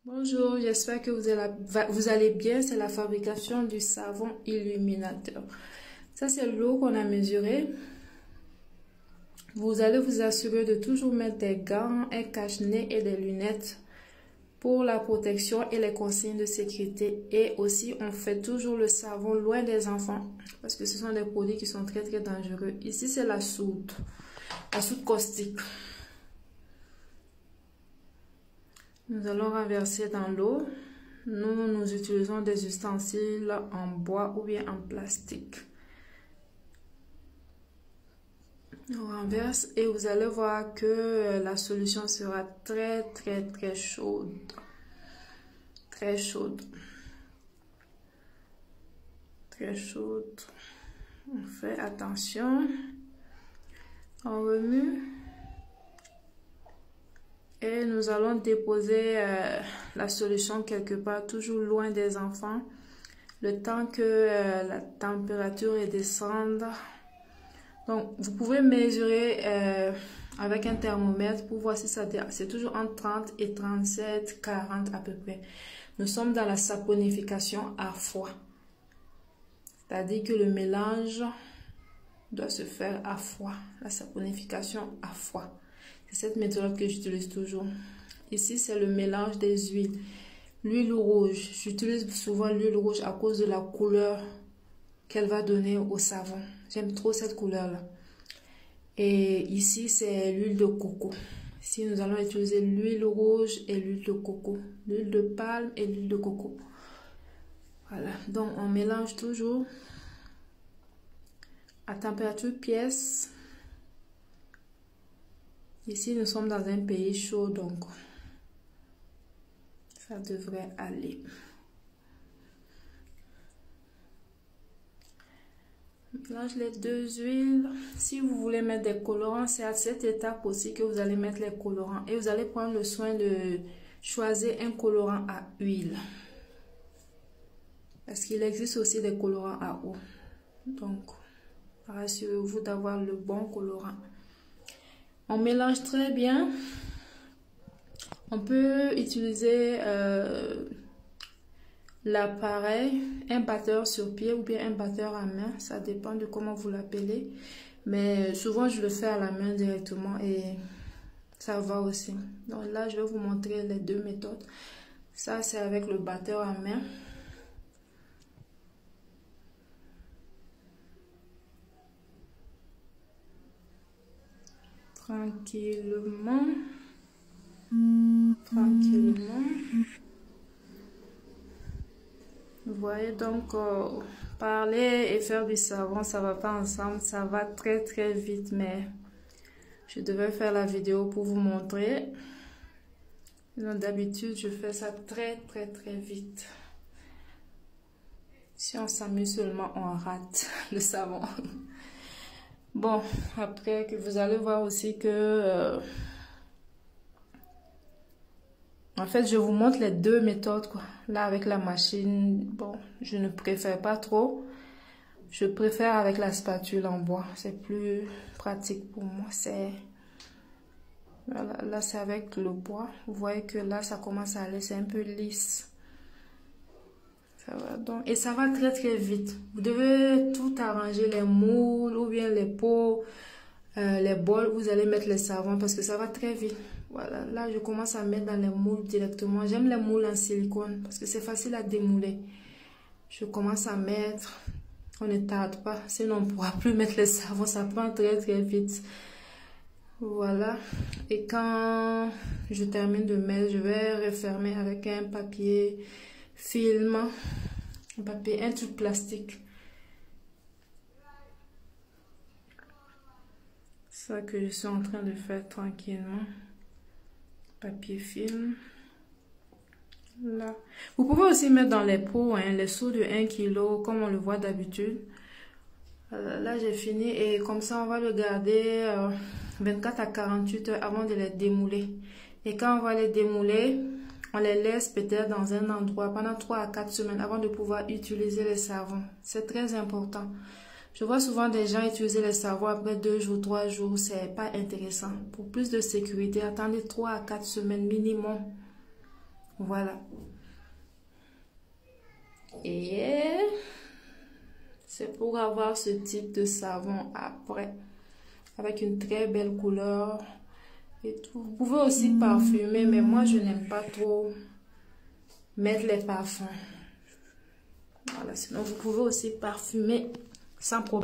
Bonjour, j'espère que vous allez bien. C'est la fabrication du savon illuminateur. Ça, c'est l'eau qu'on a mesurée. Vous allez vous assurer de toujours mettre des gants, un cache-nez et des lunettes pour la protection et les consignes de sécurité. Et aussi, on fait toujours le savon loin des enfants parce que ce sont des produits qui sont très dangereux. Ici, c'est la soude caustique. Nous allons renverser dans l'eau. Nous utilisons des ustensiles en bois ou bien en plastique. On renverse et vous allez voir que la solution sera très chaude. Très chaude. Très chaude. On fait attention. On remue. Et nous allons déposer la solution quelque part, toujours loin des enfants, le temps que la température descende. Donc, vous pouvez mesurer avec un thermomètre pour voir si ça... C'est toujours entre 30 et 37, 40 à peu près. Nous sommes dans la saponification à froid. C'est-à-dire que le mélange doit se faire à froid. La saponification à froid. C'est cette méthode que j'utilise toujours. Ici, c'est le mélange des huiles. L'huile rouge. J'utilise souvent l'huile rouge à cause de la couleur qu'elle va donner au savon. J'aime trop cette couleur-là. Et ici, c'est l'huile de coco. Ici, nous allons utiliser l'huile rouge et l'huile de coco. L'huile de palme et l'huile de coco. Voilà. Donc, on mélange toujours à température pièce. Ici, nous sommes dans un pays chaud, donc ça devrait aller. Mélange les deux huiles. Si vous voulez mettre des colorants, c'est à cette étape aussi que vous allez mettre les colorants. Et vous allez prendre le soin de choisir un colorant à huile. Parce qu'il existe aussi des colorants à eau. Donc, rassurez-vous d'avoir le bon colorant. On mélange très bien. On peut utiliser l'appareil, un batteur sur pied ou bien un batteur à main. Ça dépend de comment vous l'appelez. Mais souvent, je le fais à la main directement et ça va aussi. Donc là, je vais vous montrer les deux méthodes. Ça, c'est avec le batteur à main. Tranquillement. Tranquillement. Vous voyez donc, parler et faire du savon, ça va pas ensemble. Ça va très vite, mais je devais faire la vidéo pour vous montrer. D'habitude, je fais ça très vite. Si on s'amuse seulement, on rate le savon. Bon, après que vous allez voir aussi que... en fait, je vous montre les deux méthodes, quoi. Là, avec la machine, bon, je ne préfère pas trop. Je préfère avec la spatule en bois. C'est plus pratique pour moi. Voilà, là, c'est avec le bois. Vous voyez que là, ça commence à aller. C'est un peu lisse. Ça va donc. Et ça va très vite. Vous devez tout arranger, les moules ou bien les pots, les bols. Vous allez mettre les savons parce que ça va très vite. Voilà, là je commence à mettre dans les moules directement. J'aime les moules en silicone parce que c'est facile à démouler. Je commence à mettre. On ne tarde pas, sinon on ne pourra plus mettre les savons. Ça prend très vite. Voilà. Et quand je termine de mettre, je vais refermer avec un papier film, un truc plastique. C'est ça que je suis en train de faire tranquillement. Papier film. Là. Vous pouvez aussi mettre dans les pots, hein, les seaux de 1 kg, comme on le voit d'habitude. Là, j'ai fini et comme ça, on va le garder 24 à 48 heures avant de les démouler. Et quand on va les démouler, on les laisse peut-être dans un endroit pendant 3 à 4 semaines avant de pouvoir utiliser les savons. C'est très important. Je vois souvent des gens utiliser les savons après 2 jours, 3 jours. C'est pas intéressant. Pour plus de sécurité, attendez 3 à 4 semaines minimum. Voilà. Et c'est pour avoir ce type de savon après, avec une très belle couleur et tout. Vous pouvez aussi parfumer, mais moi je n'aime pas trop mettre les parfums. Voilà, sinon vous pouvez aussi parfumer sans problème.